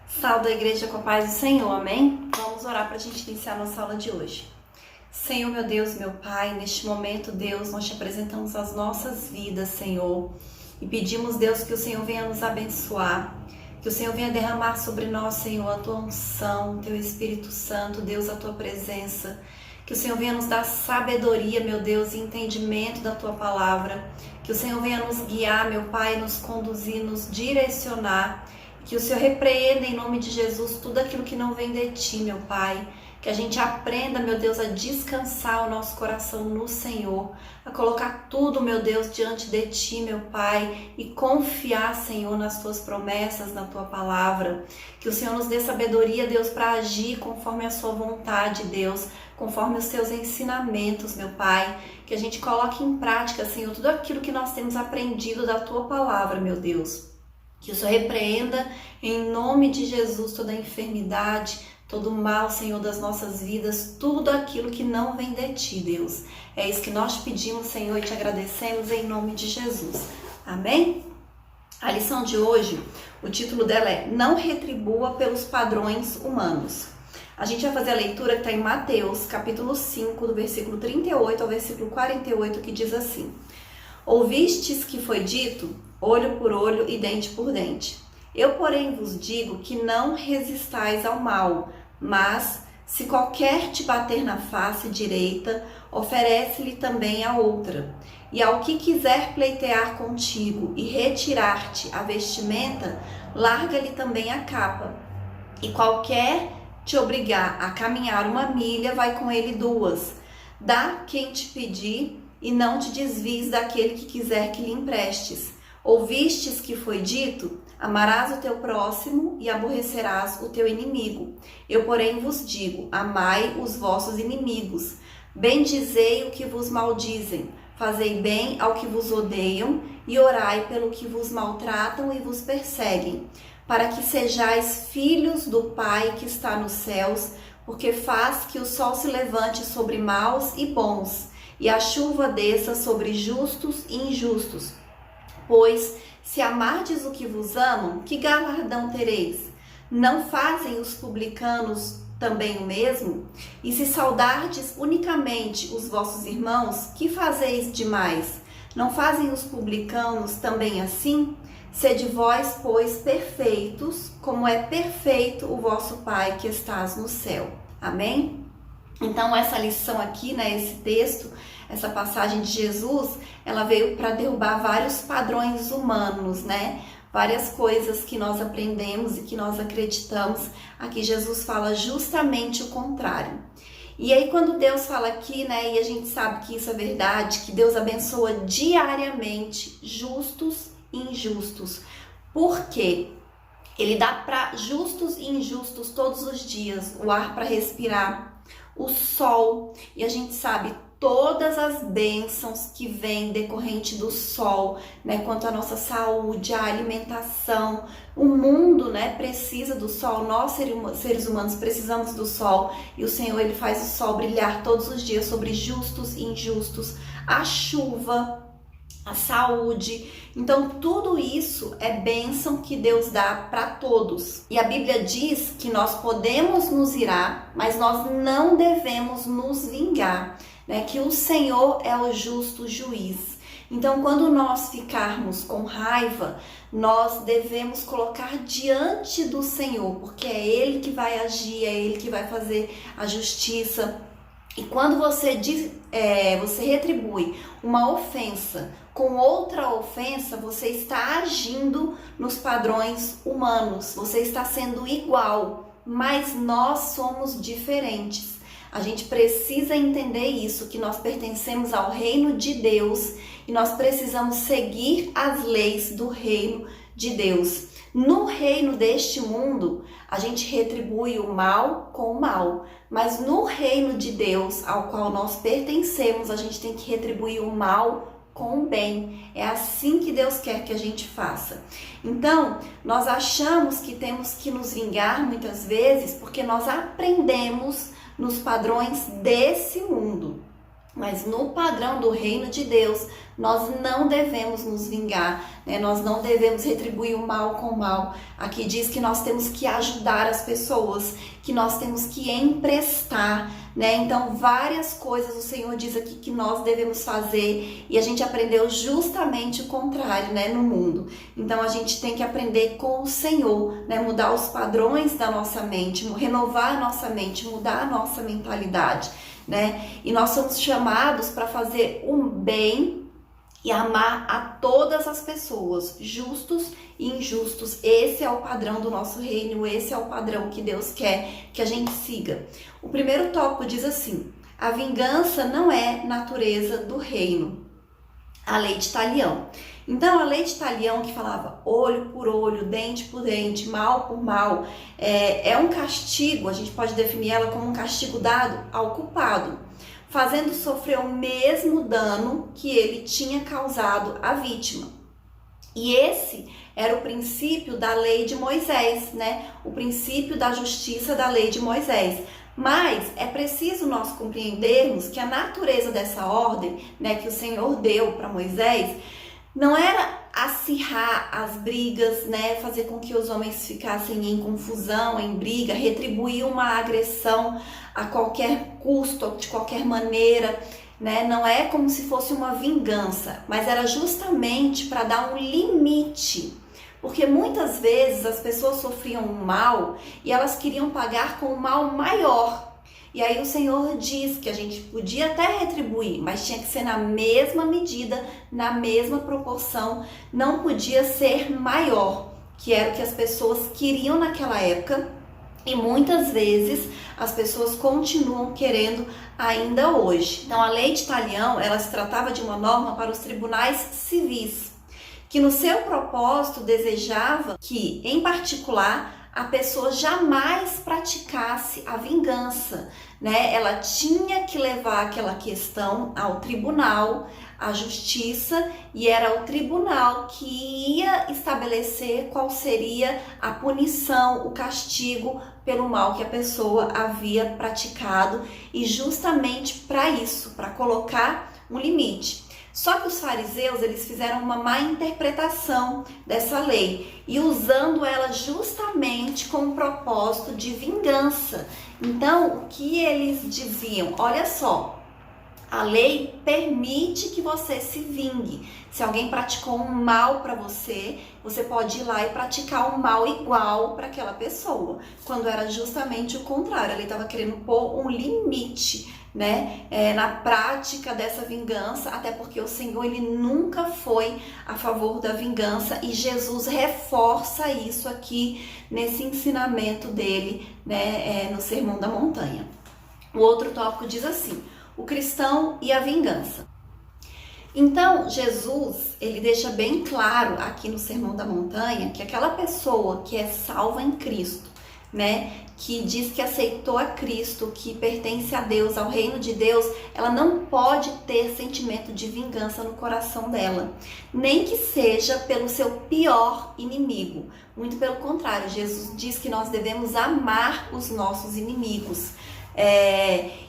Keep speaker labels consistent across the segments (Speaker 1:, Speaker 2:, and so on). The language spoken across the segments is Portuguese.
Speaker 1: Salve a igreja com a paz do Senhor, amém? Vamos orar para a gente iniciar a nossa aula de hoje. Senhor, meu Deus, meu Pai, neste momento, Deus, nós te apresentamos as nossas vidas, Senhor, e pedimos, Deus, que o Senhor venha nos abençoar, que o Senhor venha derramar sobre nós, Senhor, a tua unção, teu Espírito Santo, Deus, a tua presença, que o Senhor venha nos dar sabedoria, meu Deus, e entendimento da tua palavra, que o Senhor venha nos guiar, meu Pai, nos conduzir, nos direcionar. Que o Senhor repreenda em nome de Jesus tudo aquilo que não vem de Ti, meu Pai. Que a gente aprenda, meu Deus, a descansar o nosso coração no Senhor. A colocar tudo, meu Deus, diante de Ti, meu Pai. E confiar, Senhor, nas Tuas promessas, na Tua palavra. Que o Senhor nos dê sabedoria, Deus, para agir conforme a Sua vontade, Deus. Conforme os Teus ensinamentos, meu Pai. Que a gente coloque em prática, Senhor, tudo aquilo que nós temos aprendido da Tua palavra, meu Deus. Que o Senhor repreenda em nome de Jesus toda a enfermidade, todo o mal, Senhor, das nossas vidas, tudo aquilo que não vem de Ti, Deus. É isso que nós pedimos, Senhor, e te agradecemos em nome de Jesus. Amém? A lição de hoje, o título dela é Não retribua pelos padrões humanos. A gente vai fazer a leitura que está em Mateus, capítulo 5, do versículo 38 ao versículo 48, que diz assim: Ouvistes que foi dito, olho por olho e dente por dente. Eu, porém, vos digo que não resistais ao mal, mas, se qualquer te bater na face direita, oferece-lhe também a outra. E ao que quiser pleitear contigo e retirar-te a vestimenta, larga-lhe também a capa. E qualquer te obrigar a caminhar 1 milha, vai com ele 2. Dá quem te pedir, e não te desvies daquele que quiser que lhe emprestes. Ouvistes que foi dito, amarás o teu próximo e aborrecerás o teu inimigo. Eu, porém, vos digo, amai os vossos inimigos. Bendizei o que vos maldizem, fazei bem ao que vos odeiam e orai pelo que vos maltratam e vos perseguem, para que sejais filhos do Pai que está nos céus, porque faz que o sol se levante sobre maus e bons, e a chuva desça sobre justos e injustos. Pois, se amardes o que vos amam, que galardão tereis? Não fazem os publicanos também o mesmo? E se saudardes unicamente os vossos irmãos, que fazeis demais? Não fazem os publicanos também assim? Sede vós, pois, perfeitos, como é perfeito o vosso Pai que estás no céu. Amém? Então, essa lição aqui, esse texto, essa passagem de Jesus, ela veio para derrubar vários padrões humanos, Várias coisas que nós aprendemos e que nós acreditamos. Aqui Jesus fala justamente o contrário. E aí, quando Deus fala aqui, e a gente sabe que isso é verdade, que Deus abençoa diariamente justos e injustos. Por quê? Ele dá para justos e injustos todos os dias o ar para respirar, o sol, e a gente sabe todas as bênçãos que vêm decorrente do sol, quanto à nossa saúde, a alimentação. O mundo, precisa do sol, nós seres humanos precisamos do sol, e o Senhor, ele faz o sol brilhar todos os dias sobre justos e injustos, a chuva, a saúde. Então tudo isso é bênção que Deus dá para todos. E a Bíblia diz que nós podemos nos irar, mas nós não devemos nos vingar, que o Senhor é o justo juiz. Então, quando nós ficarmos com raiva, nós devemos colocar diante do Senhor, porque é Ele que vai agir, é Ele que vai fazer a justiça. E quando você retribui uma ofensa com outra ofensa, você está agindo nos padrões humanos, você está sendo igual, mas nós somos diferentes. A gente precisa entender isso, que nós pertencemos ao reino de Deus e nós precisamos seguir as leis do reino de Deus. No reino deste mundo, a gente retribui o mal com o mal, mas no reino de Deus, ao qual nós pertencemos, a gente tem que retribuir o mal com o bem. É assim que Deus quer que a gente faça. Então, nós achamos que temos que nos vingar muitas vezes porque nós aprendemos nos padrões desse mundo. Mas no padrão do reino de Deus, nós não devemos nos vingar, né? Nós não devemos retribuir o mal com o mal. Aqui diz que nós temos que ajudar as pessoas, que nós temos que emprestar, né? Então, várias coisas o Senhor diz aqui que nós devemos fazer, e a gente aprendeu justamente o contrário, né, no mundo. Então, a gente tem que aprender com o Senhor, né? Mudar os padrões da nossa mente, renovar a nossa mente, mudar a nossa mentalidade, né? E nós somos chamados para fazer o bem e amar a todas as pessoas, justos e injustos. Esse é o padrão do nosso reino, esse é o padrão que Deus quer que a gente siga. O primeiro tópico diz assim: a vingança não é natureza do reino. A lei de Talião. Então, a lei de Talião, que falava olho por olho, dente por dente, mal por mal, é um castigo, a gente pode definir ela como um castigo dado ao culpado, fazendo sofrer o mesmo dano que ele tinha causado à vítima. E esse era o princípio da lei de Moisés, né? O princípio da justiça da lei de Moisés. Mas é preciso nós compreendermos que a natureza dessa ordem, né, que o Senhor deu para Moisés, não era acirrar as brigas, né, fazer com que os homens ficassem em confusão, em briga, retribuir uma agressão a qualquer custo, de qualquer maneira, né? Não é como se fosse uma vingança, mas era justamente para dar um limite. Porque muitas vezes as pessoas sofriam um mal e elas queriam pagar com um mal maior. E aí o Senhor diz que a gente podia até retribuir, mas tinha que ser na mesma medida, na mesma proporção, não podia ser maior, que era o que as pessoas queriam naquela época, e muitas vezes as pessoas continuam querendo ainda hoje. Então a lei de Talião, ela se tratava de uma norma para os tribunais civis, que no seu propósito desejava que, em particular, a pessoa jamais praticasse a vingança, né? Ela tinha que levar aquela questão ao tribunal, à justiça, e era o tribunal que ia estabelecer qual seria a punição, o castigo pelo mal que a pessoa havia praticado, e justamente para isso, para colocar um limite. Só que os fariseus, eles fizeram uma má interpretação dessa lei e usando ela justamente com o propósito de vingança. Então, o que eles diziam? Olha só, a lei permite que você se vingue. Se alguém praticou um mal para você, você pode ir lá e praticar um mal igual para aquela pessoa, quando era justamente o contrário. A lei estava querendo pôr um limite, né, na prática dessa vingança, até porque o Senhor, ele nunca foi a favor da vingança, e Jesus reforça isso aqui nesse ensinamento dele, né, no Sermão da Montanha. O outro tópico diz assim: o cristão e a vingança. Então, Jesus, ele deixa bem claro aqui no Sermão da Montanha que aquela pessoa que é salva em Cristo, né, que diz que aceitou a Cristo, que pertence a Deus, ao reino de Deus, ela não pode ter sentimento de vingança no coração dela, nem que seja pelo seu pior inimigo. Muito pelo contrário, Jesus diz que nós devemos amar os nossos inimigos.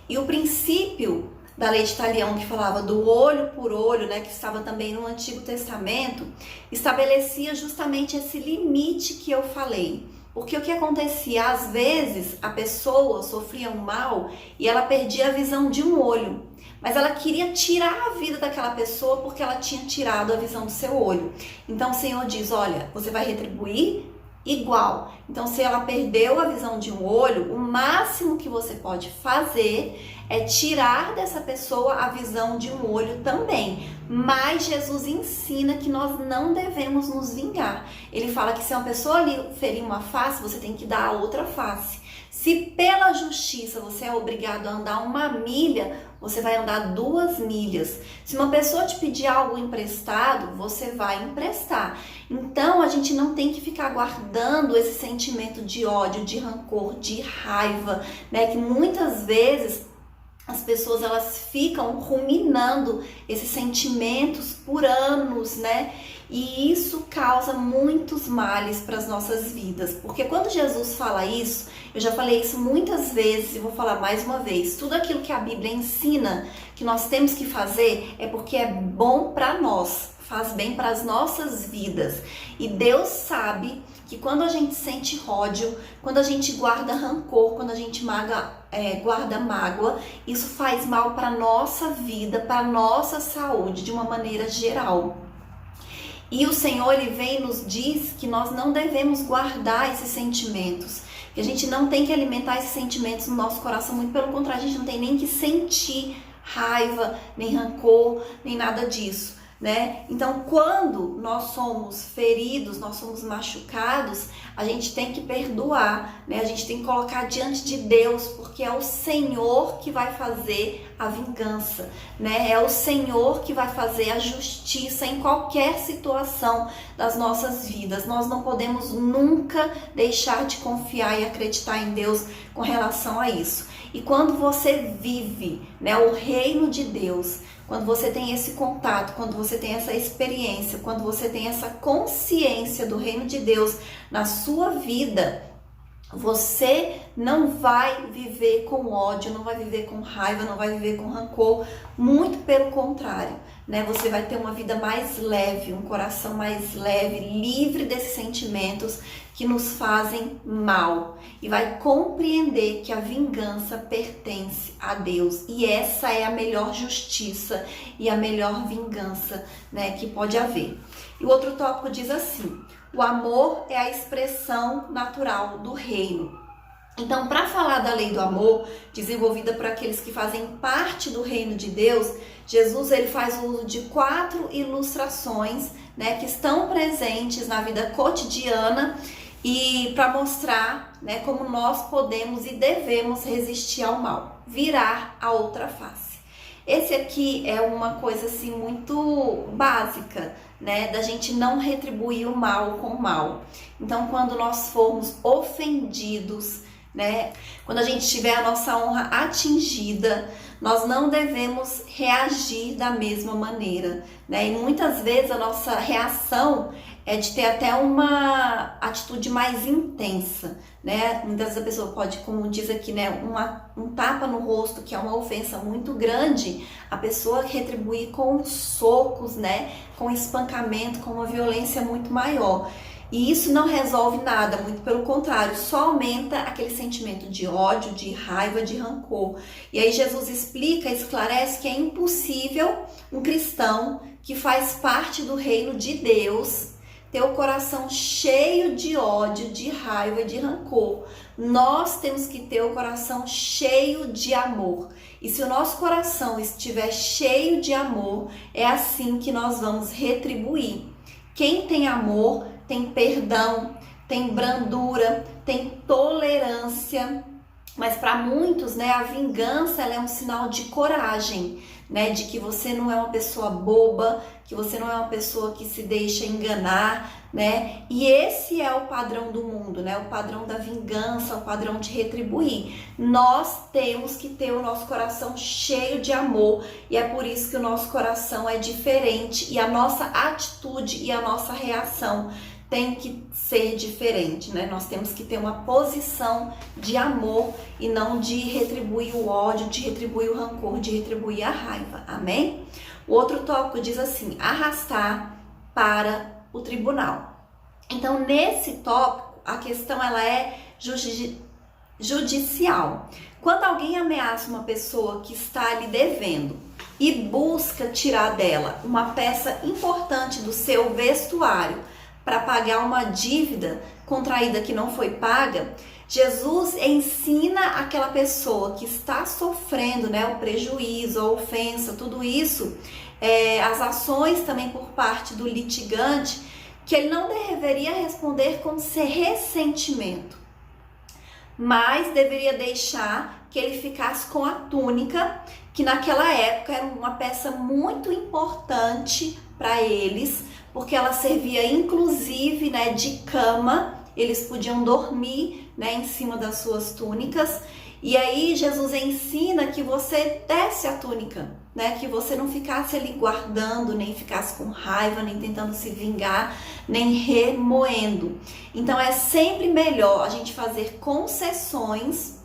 Speaker 1: E o princípio da lei de Talião, que falava do olho por olho, né, que estava também no Antigo Testamento, estabelecia justamente esse limite que eu falei. Porque o que acontecia? Às vezes a pessoa sofria um mal e ela perdia a visão de um olho, mas ela queria tirar a vida daquela pessoa porque ela tinha tirado a visão do seu olho. Então o Senhor diz: olha, você vai retribuir igual. Então, se ela perdeu a visão de um olho, o máximo que você pode fazer é tirar dessa pessoa a visão de um olho também. Mas Jesus ensina que nós não devemos nos vingar. Ele fala que se uma pessoa ali ferir uma face, você tem que dar a outra face. Se pela justiça você é obrigado a andar 1 milha, você vai andar 2 milhas. Se uma pessoa te pedir algo emprestado, você vai emprestar. Então, a gente não tem que ficar guardando esse sentimento de ódio, de rancor, de raiva, né? Que muitas vezes as pessoas, elas ficam ruminando esses sentimentos por anos, né? E isso causa muitos males para as nossas vidas, porque quando Jesus fala isso, eu já falei isso muitas vezes e vou falar mais uma vez, tudo aquilo que a Bíblia ensina que nós temos que fazer é porque é bom para nós, faz bem para as nossas vidas. E Deus sabe que quando a gente sente ódio, quando a gente guarda rancor, quando a gente guarda mágoa, isso faz mal para a nossa vida, para a nossa saúde, de uma maneira geral. E o Senhor, Ele vem e nos diz que nós não devemos guardar esses sentimentos, que a gente não tem que alimentar esses sentimentos no nosso coração, muito pelo contrário, a gente não tem nem que sentir raiva, nem rancor, nem nada disso, né? Então, quando nós somos feridos, nós somos machucados, a gente tem que perdoar, né? A gente tem que colocar diante de Deus, porque é o Senhor que vai fazer a vingança, né? É o Senhor que vai fazer a justiça em qualquer situação das nossas vidas. Nós não podemos nunca deixar de confiar e acreditar em Deus com relação a isso. E quando você vive, né, o reino de Deus, quando você tem esse contato, quando você tem essa experiência, quando você tem essa consciência do reino de Deus na sua vida, você não vai viver com ódio, não vai viver com raiva, não vai viver com rancor, muito pelo contrário, né? Você vai ter uma vida mais leve, um coração mais leve, livre desses sentimentos que nos fazem mal, e vai compreender que a vingança pertence a Deus, e essa é a melhor justiça e a melhor vingança, né, que pode haver. E o outro tópico diz assim: o amor é a expressão natural do reino. Então, para falar da lei do amor, desenvolvida por aqueles que fazem parte do reino de Deus, Jesus ele faz uso de 4 ilustrações, né, que estão presentes na vida cotidiana, e para mostrar, né, como nós podemos e devemos resistir ao mal, virar a outra face. Esse aqui é uma coisa assim muito básica, né, da gente não retribuir o mal com o mal. Então, quando nós formos ofendidos, né, quando a gente tiver a nossa honra atingida, nós não devemos reagir da mesma maneira, né? E muitas vezes a nossa reação é de ter até uma atitude mais intensa, né? Muitas vezes a pessoa pode, como diz aqui, né, um tapa no rosto, que é uma ofensa muito grande, a pessoa retribuir com socos, né, com espancamento, com uma violência muito maior. E isso não resolve nada, muito pelo contrário, só aumenta aquele sentimento de ódio, de raiva, de rancor. E aí Jesus explica, esclarece que é impossível um cristão que faz parte do reino de Deus ter o coração cheio de ódio, de raiva, de rancor. Nós temos que ter o coração cheio de amor. E se o nosso coração estiver cheio de amor, é assim que nós vamos retribuir. Quem tem amor tem perdão, tem brandura, tem tolerância. Mas para muitos, né, a vingança ela é um sinal de coragem, né, de que você não é uma pessoa boba, que você não é uma pessoa que se deixa enganar, né? E esse é o padrão do mundo, né? O padrão da vingança, o padrão de retribuir. Nós temos que ter o nosso coração cheio de amor, e é por isso que o nosso coração é diferente, e a nossa atitude e a nossa reação tem que ser diferente, né? Nós temos que ter uma posição de amor e não de retribuir o ódio, de retribuir o rancor, de retribuir a raiva, amém? O outro tópico diz assim: arrastar para o tribunal. Então, nesse tópico, a questão ela é judicial. Quando alguém ameaça uma pessoa que está lhe devendo e busca tirar dela uma peça importante do seu vestuário para pagar uma dívida contraída que não foi paga, Jesus ensina aquela pessoa que está sofrendo, né, o prejuízo, a ofensa, tudo isso, as ações também por parte do litigante, que ele não deveria responder com ressentimento, mas deveria deixar que ele ficasse com a túnica, que naquela época era uma peça muito importante para eles, porque ela servia inclusive, né, de cama. Eles podiam dormir, né, em cima das suas túnicas. E aí Jesus ensina que você desce a túnica, né? Que você não ficasse ali guardando, nem ficasse com raiva, nem tentando se vingar, nem remoendo. Então é sempre melhor a gente fazer concessões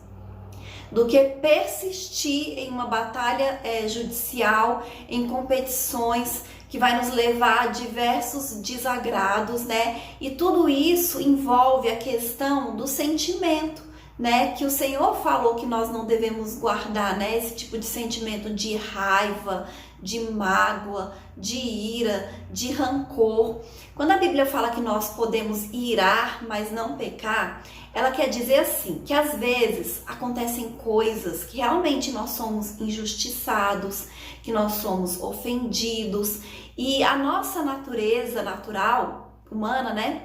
Speaker 1: do que persistir em uma batalha judicial, em competições que vai nos levar a diversos desagrados, né? E tudo isso envolve a questão do sentimento, né? Que o Senhor falou que nós não devemos guardar, né? Esse tipo de sentimento de raiva, de mágoa, de ira, de rancor. Quando a Bíblia fala que nós podemos irar, mas não pecar, ela quer dizer assim, que às vezes acontecem coisas que realmente nós somos injustiçados, que nós somos ofendidos, e a nossa natureza natural, humana, né,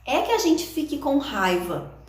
Speaker 1: é que a gente fique com raiva.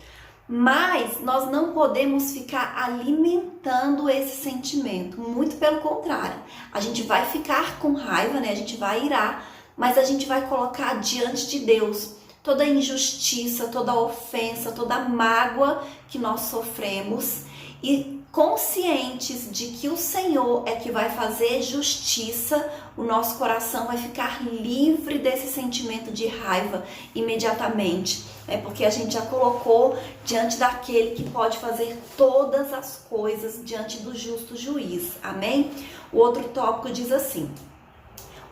Speaker 1: Mas nós não podemos ficar alimentando esse sentimento, muito pelo contrário. A gente vai ficar com raiva, né? A gente vai irar, mas a gente vai colocar diante de Deus toda a injustiça, toda a ofensa, toda a mágoa que nós sofremos e conscientes de que o Senhor é que vai fazer justiça, o nosso coração vai ficar livre desse sentimento de raiva imediatamente. Porque a gente já colocou diante daquele que pode fazer todas as coisas diante do justo juiz. Amém? O outro tópico diz assim: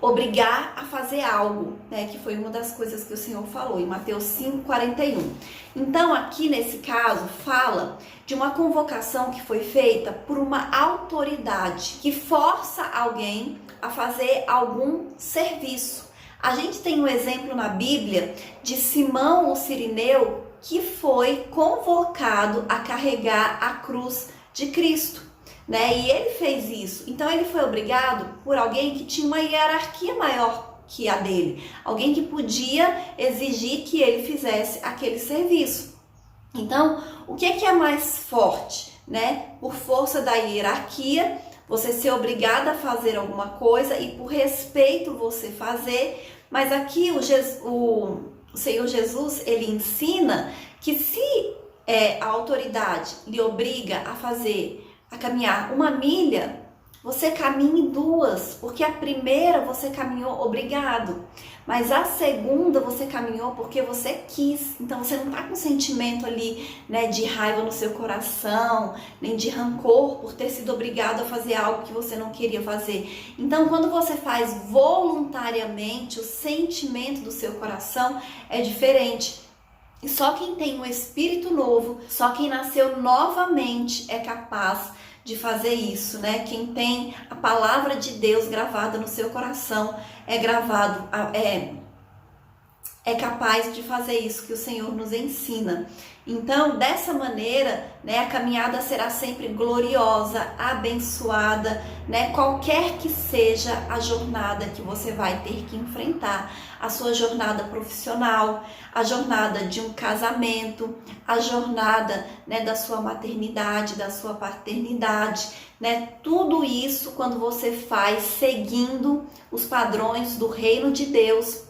Speaker 1: obrigar a fazer algo, né? Que foi uma das coisas que o Senhor falou em Mateus 5:41. Então, aqui nesse caso, fala de uma convocação que foi feita por uma autoridade que força alguém a fazer algum serviço. A gente tem um exemplo na Bíblia de Simão o Cirineu, que foi convocado a carregar a cruz de Cristo, né? E ele fez isso. Então ele foi obrigado por alguém que tinha uma hierarquia maior que a dele, alguém que podia exigir que ele fizesse aquele serviço. Então, o que é mais forte, né? Por força da hierarquia, você ser obrigada a fazer alguma coisa e por respeito você fazer. Mas aqui o Senhor Jesus, ele ensina que se a autoridade lhe obriga a caminhar 1 milha, você caminhe 2, porque a primeira você caminhou obrigado, mas a segunda você caminhou porque você quis. Então você não está com sentimento ali, né, de raiva no seu coração, nem de rancor por ter sido obrigado a fazer algo que você não queria fazer. Então quando você faz voluntariamente, o sentimento do seu coração é diferente. E só quem tem um espírito novo, só quem nasceu novamente é capaz de fazer isso, né? Quem tem a palavra de Deus gravada no seu coração é capaz de fazer isso que o Senhor nos ensina. Então, dessa maneira, né, a caminhada será sempre gloriosa, abençoada, né? Qualquer que seja a jornada que você vai ter que enfrentar, a sua jornada profissional, a jornada de um casamento, a jornada, né, da sua maternidade, da sua paternidade, né? Tudo isso, quando você faz seguindo os padrões do reino de Deus,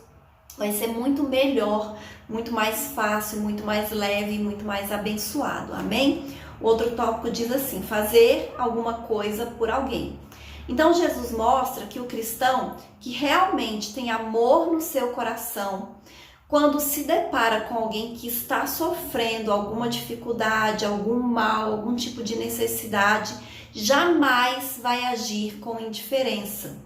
Speaker 1: vai ser muito melhor, muito mais fácil, muito mais leve, muito mais abençoado. Amém? O outro tópico diz assim: fazer alguma coisa por alguém. Então Jesus mostra que o cristão que realmente tem amor no seu coração, quando se depara com alguém que está sofrendo alguma dificuldade, algum mal, algum tipo de necessidade, jamais vai agir com indiferença,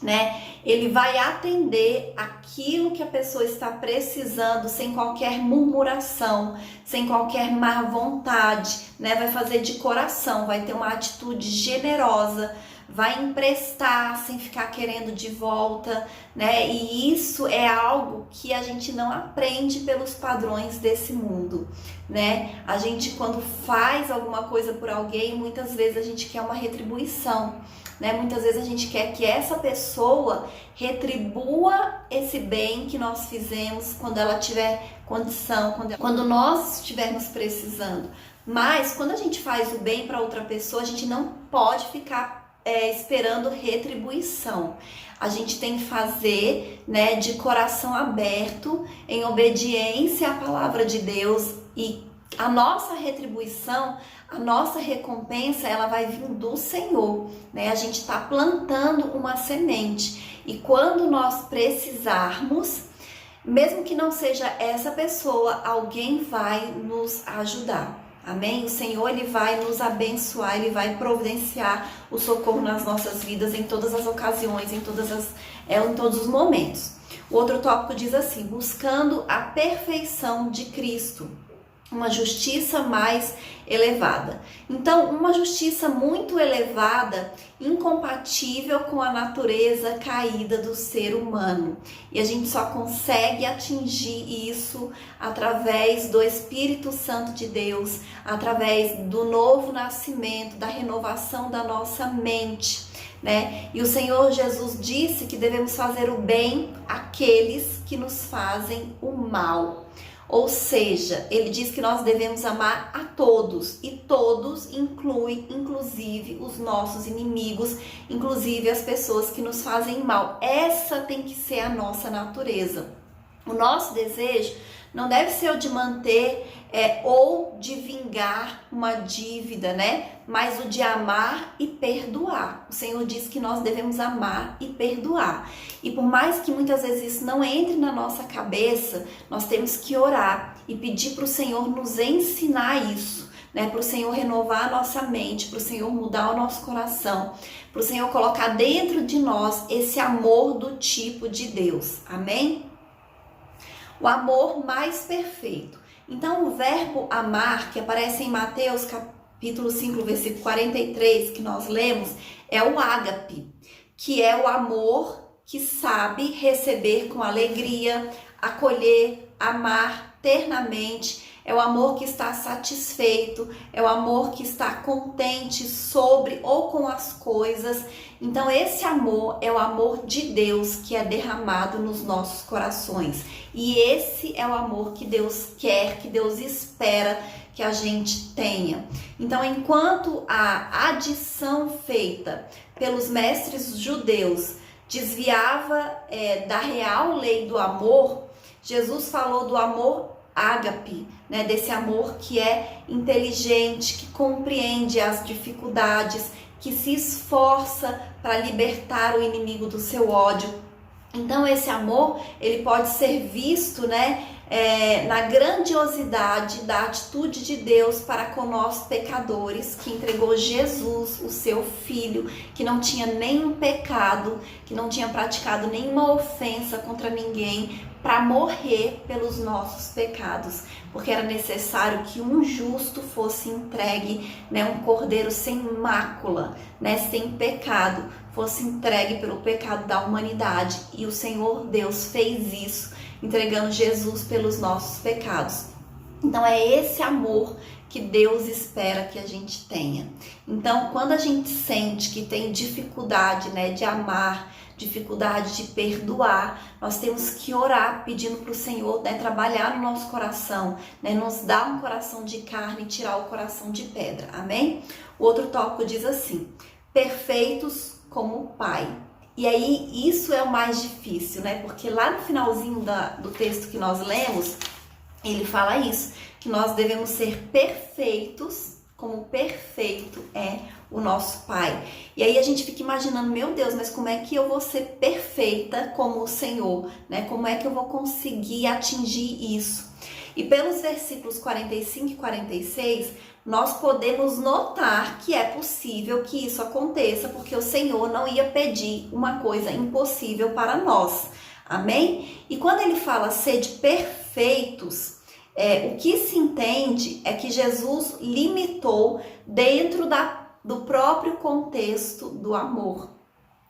Speaker 1: né? Ele vai atender aquilo que a pessoa está precisando sem qualquer murmuração, sem qualquer má vontade, né? Vai fazer de coração, vai ter uma atitude generosa, vai emprestar sem ficar querendo de volta, né? E isso é algo que a gente não aprende pelos padrões desse mundo, né? A gente, quando faz alguma coisa por alguém, muitas vezes a gente quer uma retribuição, né? Muitas vezes a gente quer que essa pessoa retribua esse bem que nós fizemos quando ela tiver condição, quando nós estivermos precisando. Mas quando a gente faz o bem para outra pessoa, a gente não pode ficar esperando retribuição. A gente tem que fazer, né, de coração aberto, em obediência à palavra de Deus, e A nossa retribuição, a nossa recompensa, ela vai vir do Senhor, né? A gente está plantando uma semente e quando nós precisarmos, mesmo que não seja essa pessoa, alguém vai nos ajudar. Amém? O Senhor, Ele vai nos abençoar, Ele vai providenciar o socorro nas nossas vidas em todas as ocasiões, em todos os momentos. O outro tópico diz assim: buscando a perfeição de Cristo, uma justiça mais elevada. Então, uma justiça muito elevada, incompatível com a natureza caída do ser humano. E a gente só consegue atingir isso através do Espírito Santo de Deus, através do novo nascimento, da renovação da nossa mente, né? E o Senhor Jesus disse que devemos fazer o bem àqueles que nos fazem o mal. Ou seja, ele diz que nós devemos amar a todos, e todos inclui, inclusive, os nossos inimigos, inclusive as pessoas que nos fazem mal. Essa tem que ser a nossa natureza. O nosso desejo não deve ser o de manter ou de vingar uma dívida, né? Mas o de amar e perdoar. O Senhor diz que nós devemos amar e perdoar. E por mais que muitas vezes isso não entre na nossa cabeça, nós temos que orar e pedir para o Senhor nos ensinar isso, né? Para o Senhor renovar a nossa mente, para o Senhor mudar o nosso coração, para o Senhor colocar dentro de nós esse amor do tipo de Deus. Amém? O amor mais perfeito. Então, o verbo amar, que aparece em Mateus capítulo 5, versículo 43, que nós lemos, é o ágape, que é o amor que sabe receber com alegria, acolher, amar ternamente. É o amor que está satisfeito, é o amor que está contente sobre ou com as coisas. Então esse amor é o amor de Deus que é derramado nos nossos corações. E esse é o amor que Deus quer, que Deus espera que a gente tenha. Então, enquanto a adição feita pelos mestres judeus desviava da real lei do amor, Jesus falou do amor ágape, né, desse amor que é inteligente, que compreende as dificuldades, que se esforça para libertar o inimigo do seu ódio. Então esse amor, ele pode ser visto, né, na grandiosidade da atitude de Deus para com nós pecadores, que entregou Jesus, o seu Filho, que não tinha nenhum pecado, que não tinha praticado nenhuma ofensa contra ninguém, para morrer pelos nossos pecados, porque era necessário que um justo fosse entregue, né, um cordeiro sem mácula, né, sem pecado, fosse entregue pelo pecado da humanidade. E o Senhor Deus fez isso, entregando Jesus pelos nossos pecados. Então é esse amor que Deus espera que a gente tenha. Então, quando a gente sente que tem dificuldade, né, de amar, dificuldade de perdoar, nós temos que orar pedindo para o Senhor, né, trabalhar no nosso coração, né, nos dar um coração de carne e tirar o coração de pedra. Amém? O outro tópico diz assim: perfeitos como o Pai. E aí isso é o mais difícil, né? Porque lá no finalzinho do texto que nós lemos, ele fala isso, que nós devemos ser perfeitos como perfeito é o nosso Pai. E aí a gente fica imaginando, meu Deus, mas como é que eu vou ser perfeita como o Senhor, né? Como é que eu vou conseguir atingir isso? E pelos versículos 45 e 46, nós podemos notar que é possível que isso aconteça, porque o Senhor não ia pedir uma coisa impossível para nós. Amém? E quando ele fala sede perfeitos, o que se entende é que Jesus limitou dentro do próprio contexto do amor.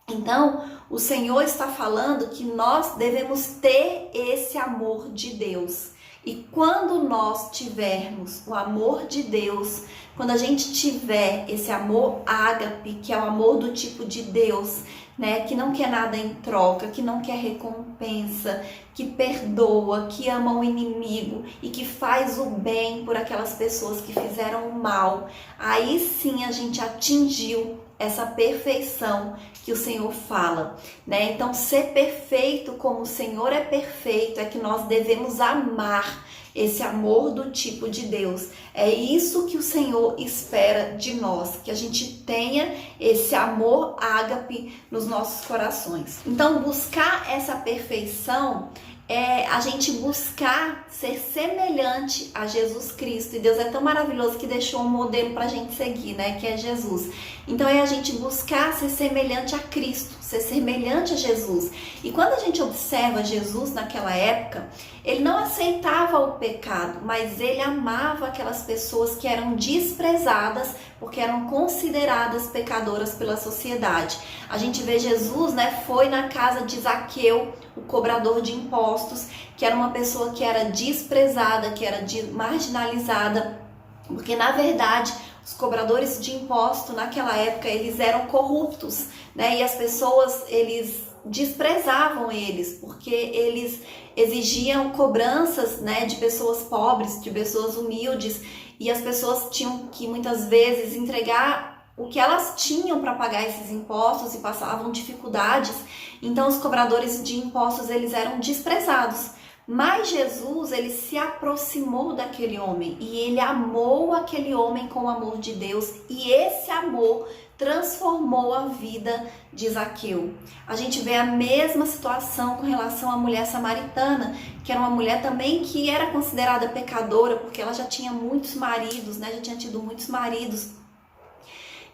Speaker 1: Então, o Senhor está falando que nós devemos ter esse amor de Deus. E quando nós tivermos o amor de Deus, quando a gente tiver esse amor ágape, que é o amor do tipo de Deus, né, que não quer nada em troca, que não quer recompensa, que perdoa, que ama o inimigo e que faz o bem por aquelas pessoas que fizeram o mal, aí sim a gente atingiu essa perfeição que o Senhor fala, né? Então, ser perfeito como o Senhor é perfeito é que nós devemos amar esse amor do tipo de Deus. É isso que o Senhor espera de nós, que a gente tenha esse amor ágape nos nossos corações. Então, buscar essa perfeição é a gente buscar ser semelhante a Jesus Cristo. E Deus é tão maravilhoso que deixou um modelo para a gente seguir, né? Que é Jesus. Então é a gente buscar ser semelhante a Cristo, ser semelhante a Jesus. E quando a gente observa Jesus naquela época, ele não aceitava o pecado, mas ele amava aquelas pessoas que eram desprezadas porque eram consideradas pecadoras pela sociedade. A gente vê Jesus, né, foi na casa de Zaqueu, o cobrador de impostos, que era uma pessoa que era desprezada, que era marginalizada, porque na verdade os cobradores de imposto naquela época eles eram corruptos, né? E as pessoas eles desprezavam eles porque eles exigiam cobranças, né, de pessoas pobres, de pessoas humildes, e as pessoas tinham que muitas vezes entregar o que elas tinham para pagar esses impostos e passavam dificuldades. Então os cobradores de impostos eles eram desprezados. Mas Jesus, ele se aproximou daquele homem e ele amou aquele homem com o amor de Deus, e esse amor transformou a vida de Zaqueu. A gente vê a mesma situação com relação à mulher samaritana, que era uma mulher também que era considerada pecadora, porque ela já tinha muitos maridos, né? Já tinha tido muitos maridos.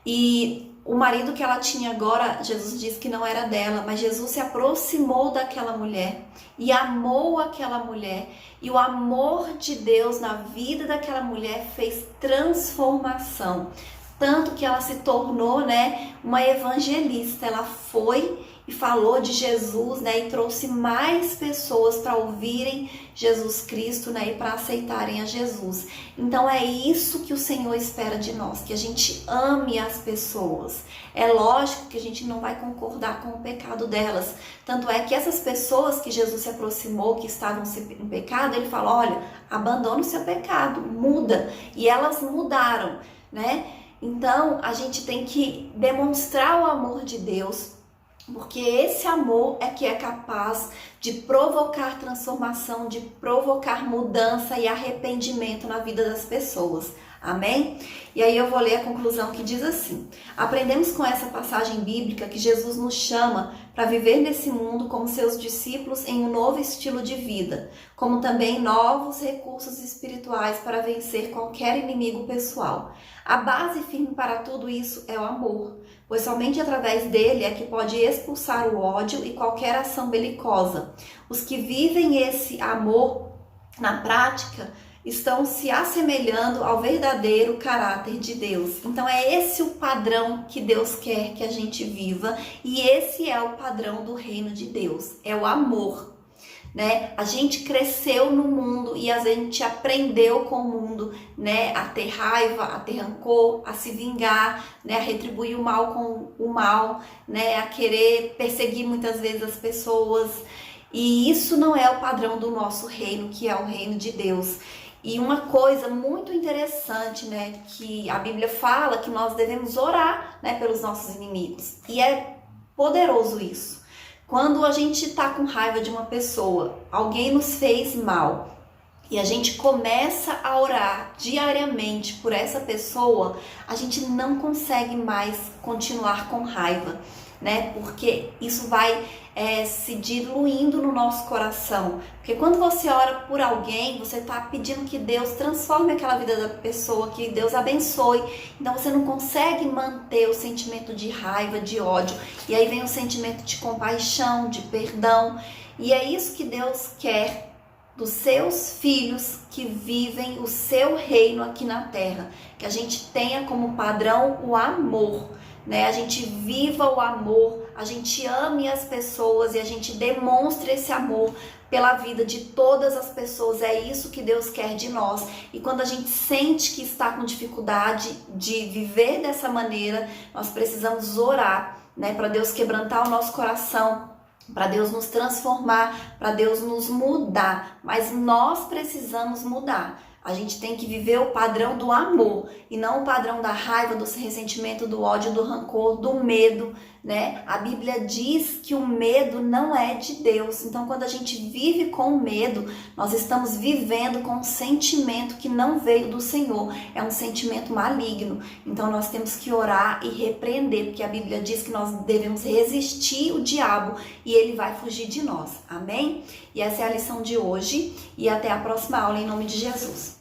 Speaker 1: E o marido que ela tinha agora, Jesus disse que não era dela, mas Jesus se aproximou daquela mulher e amou aquela mulher. E o amor de Deus na vida daquela mulher fez transformação. Tanto que ela se tornou, né, uma evangelista. Ela foi e falou de Jesus, né, e trouxe mais pessoas para ouvirem Jesus Cristo, né, e para aceitarem a Jesus. Então é isso que o Senhor espera de nós, que a gente ame as pessoas. É lógico que a gente não vai concordar com o pecado delas. Tanto é que essas pessoas que Jesus se aproximou, que estavam em pecado, ele fala, olha, abandona o seu pecado, muda. E elas mudaram, né? Então a gente tem que demonstrar o amor de Deus, porque esse amor é que é capaz de provocar transformação, de provocar mudança e arrependimento na vida das pessoas. Amém? E aí eu vou ler a conclusão que diz assim: aprendemos com essa passagem bíblica que Jesus nos chama para viver nesse mundo como seus discípulos em um novo estilo de vida, como também novos recursos espirituais para vencer qualquer inimigo pessoal. A base firme para tudo isso é o amor, pois somente através dele é que pode expulsar o ódio e qualquer ação belicosa. Os que vivem esse amor na prática estão se assemelhando ao verdadeiro caráter de Deus. Então é esse o padrão que Deus quer que a gente viva, e esse é o padrão do reino de Deus, é o amor, né? A gente cresceu no mundo e a gente aprendeu com o mundo, né, a ter raiva, a ter rancor, a se vingar, né, a retribuir o mal com o mal, né, a querer perseguir muitas vezes as pessoas. E isso não é o padrão do nosso reino, que é o reino de Deus. E uma coisa muito interessante, né, que a Bíblia fala que nós devemos orar, né, pelos nossos inimigos. E é poderoso isso. Quando a gente está com raiva de uma pessoa, alguém nos fez mal, e a gente começa a orar diariamente por essa pessoa, a gente não consegue mais continuar com raiva, né? Porque isso vai se diluindo no nosso coração. Porque quando você ora por alguém, você está pedindo que Deus transforme aquela vida da pessoa, que Deus abençoe. Então você não consegue manter o sentimento de raiva, de ódio. E aí vem o sentimento de compaixão, de perdão. E é isso que Deus quer dos seus filhos que vivem o seu reino aqui na terra. Que a gente tenha como padrão o amor, né? A gente viva o amor, a gente ame as pessoas e a gente demonstre esse amor pela vida de todas as pessoas. É isso que Deus quer de nós. E quando a gente sente que está com dificuldade de viver dessa maneira, nós precisamos orar, né, para Deus quebrantar o nosso coração, para Deus nos transformar, para Deus nos mudar. Mas nós precisamos mudar. A gente tem que viver o padrão do amor e não o padrão da raiva, do ressentimento, do ódio, do rancor, do medo, né? A Bíblia diz que o medo não é de Deus. Então, quando a gente vive com medo, nós estamos vivendo com um sentimento que não veio do Senhor. É um sentimento maligno. Então, nós temos que orar e repreender, porque a Bíblia diz que nós devemos resistir o diabo e ele vai fugir de nós. Amém? E essa é a lição de hoje e até a próxima aula em nome de Jesus.